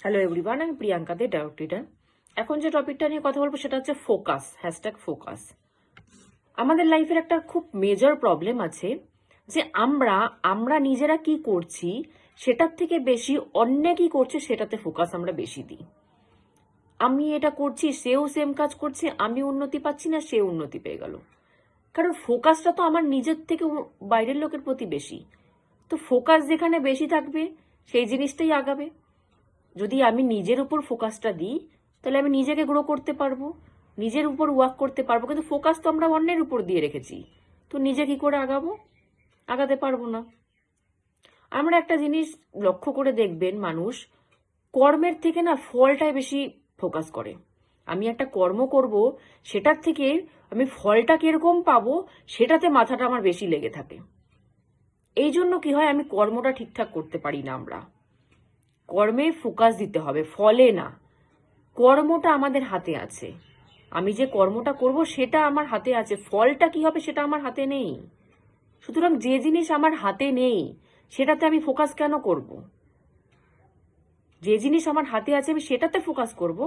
Hello everyone, আমি প্রিয়াঙ্কা দে, diet reader. এখন যে টপিকটা নিয়ে কথা বলবো সেটা হচ্ছে ফোকাস, #ফোকাস। আমাদের লাইফের একটা খুব মেজর প্রবলেম আছে যে আমরা নিজেরা কি করছি সেটার থেকে বেশি অন্য কি করছে সেটাতে ফোকাস আমরা বেশি দিই। আমি এটা করছি, সেও সেম কাজ করছে, আমি উন্নতি পাচ্ছি না, সে উন্নতি পেয়ে গেল। কারণ ফোকাসটা তো আমার নিজের থেকে বাইরের লোকের প্রতি বেশি। তো ফোকাস যেখানে বেশি থাকবে সেই জিনিসটাই আগাবে। যদি আমি নিজের উপর ফোকাসটা দিই তাহলে আমি নিজেকে গ্রো করতে পারবো, নিজের উপর ওয়ার্ক করতে পারবো। কিন্তু ফোকাস তো আমরা অন্যের উপর দিয়ে রেখেছি, তো নিজে কি করে আগাবো? আগাতে পারবো না। আমরা একটা জিনিস লক্ষ্য করে দেখবেন, মানুষ কর্মের থেকে না ফলটাই বেশি ফোকাস করে। আমি একটা কর্ম করব, সেটার থেকে আমি ফলটা কিরকম পাবো সেটাতে মাথাটা আমার বেশি লেগে থাকে। এই জন্য কি হয়, আমি কর্মটা ঠিকঠাক করতে পারি না। আমরা কর্মে ফোকাস দিতে হবে, ফলে না। কর্মটা আমাদের হাতে আছে, আমি যে কর্মটা করব সেটা আমার হাতে আছে, ফলটা কি হবে সেটা আমার হাতে নেই। সুতরাং যে জিনিস আমার হাতে নেই সেটাতে আমি ফোকাস কেন করব? যে জিনিস আমার হাতে আছে আমি সেটাতে ফোকাস করব।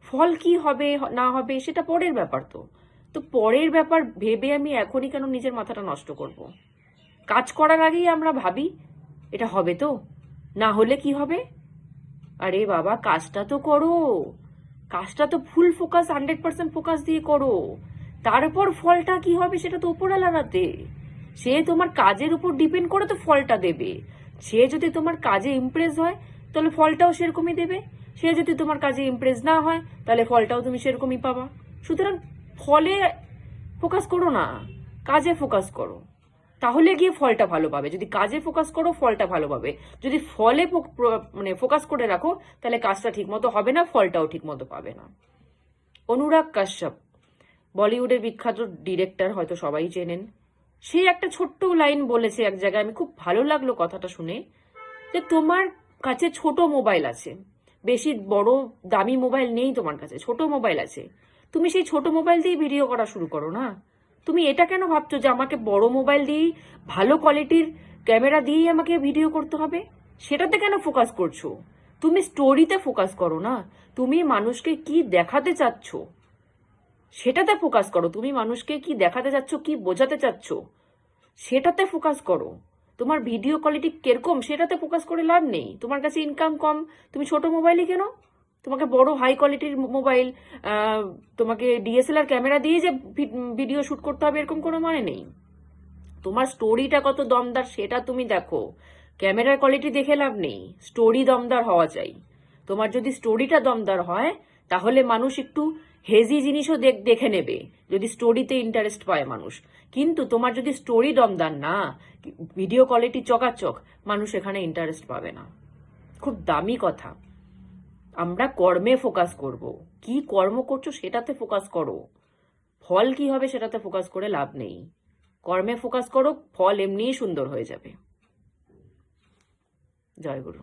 ফল কি হবে না হবে সেটা পরের ব্যাপার। তো পরের ব্যাপার ভেবে আমি এখনই কেন নিজের মাথাটা নষ্ট করব? কাজ করার আগেই আমরা ভাবি এটা হবে তো, না হলে কি হবে। আরে বাবা, কাজটা তো করো, কাজটা তো ফুল ফোকাস 100% ফোকাস দিয়ে করো। তারপর ফলটা কি হবে সেটা তো উপরওয়ালার হাতে। সে তোমার কাজের উপর ডিপেন্ড করে তো ফলটা দেবে। সে যদি তোমার কাজে ইমপ্রেস হয় তাহলে ফলটাও সেরকমই দেবে। সে যদি তোমার কাজে ইমপ্রেস না হয় তাহলে ফলটাও তুমি সেরকমই পাবা। সুতরাং ফলে ফোকাস করো না, কাজে ফোকাস করো, তাহলে গিয়ে ফলটা ভালো পাবে। যদি কাজে ফোকাস করো ফলটা ভালো পাবে, যদি ফলে মানে ফোকাস করে রাখো তাহলে কাজটা ঠিক মতো হবে না, ফলটাও ঠিক মতো পাবে না। অনুরাগ কাশ্যপ, বলিউডের বিখ্যাত ডিরেক্টর, হয়তো সবাই চেনেন। সে একটা ছোট্ট লাইন বলেছে এক জায়গায়, আমি খুব ভালো লাগলো কথাটা শুনে, যে তোমার কাছে ছোট মোবাইল আছে, বেশি বড় দামি মোবাইল নেই তোমার কাছে, ছোট মোবাইল আছে, তুমি সেই ছোট মোবাইল দিয়ে ভিডিও করা শুরু করো না। তুমি এটা কেন ভাবছো যে আমাকে বড় মোবাইল দিয়েই, ভালো কোয়ালিটির ক্যামেরা দিয়েই আমাকে ভিডিও করতে হবে? সেটাতে কেন ফোকাস করছো? তুমি স্টোরিতে ফোকাস করো না। তুমি মানুষকে কি দেখাতে চাচ্ছ সেটাতে ফোকাস করো। তুমি মানুষকে কি দেখাতে চাচ্ছ, কি বোঝাতে চাচ্ছ সেটাতে ফোকাস করো। তোমার ভিডিও কোয়ালিটি কিরকম সেটাতে ফোকাস করে লাভ নেই। তোমার কাছে ইনকাম কম, তুমি ছোট মোবাইলই কেন? তোমাকে বড় হাই কোয়ালিটির মোবাইল, তোমাকে ডিএসএলআর ক্যামেরা দিয়ে যে ভিডিও শুট করতে হবে এরকম কোনো মানে নেই। তোমার স্টোরিটা কত দমদার সেটা তুমি দেখো। ক্যামেরার কোয়ালিটি দেখে লাভ নেই, স্টোরি দমদার হওয়া চাই। তোমার যদি স্টোরিটা দমদার হয় তাহলে মানুষ একটু হেজি জিনিসও দেখে নেবে, যদি স্টোরিতে ইন্টারেস্ট পায় মানুষ। কিন্তু তোমার যদি স্টোরি দমদার না, ভিডিও কোয়ালিটি চকাচক, মানুষ এখানে ইন্টারেস্ট পাবে না। খুব দামি কথা। আমরা কর্মে ফোকাস করব, কি কর্ম করছো সেটাতে ফোকাস করো। ফল কি হবে সেটাতে ফোকাস করে লাভ নেই। কর্মে ফোকাস করো, ফল এমনিই সুন্দর হয়ে যাবে। জয় গুরু।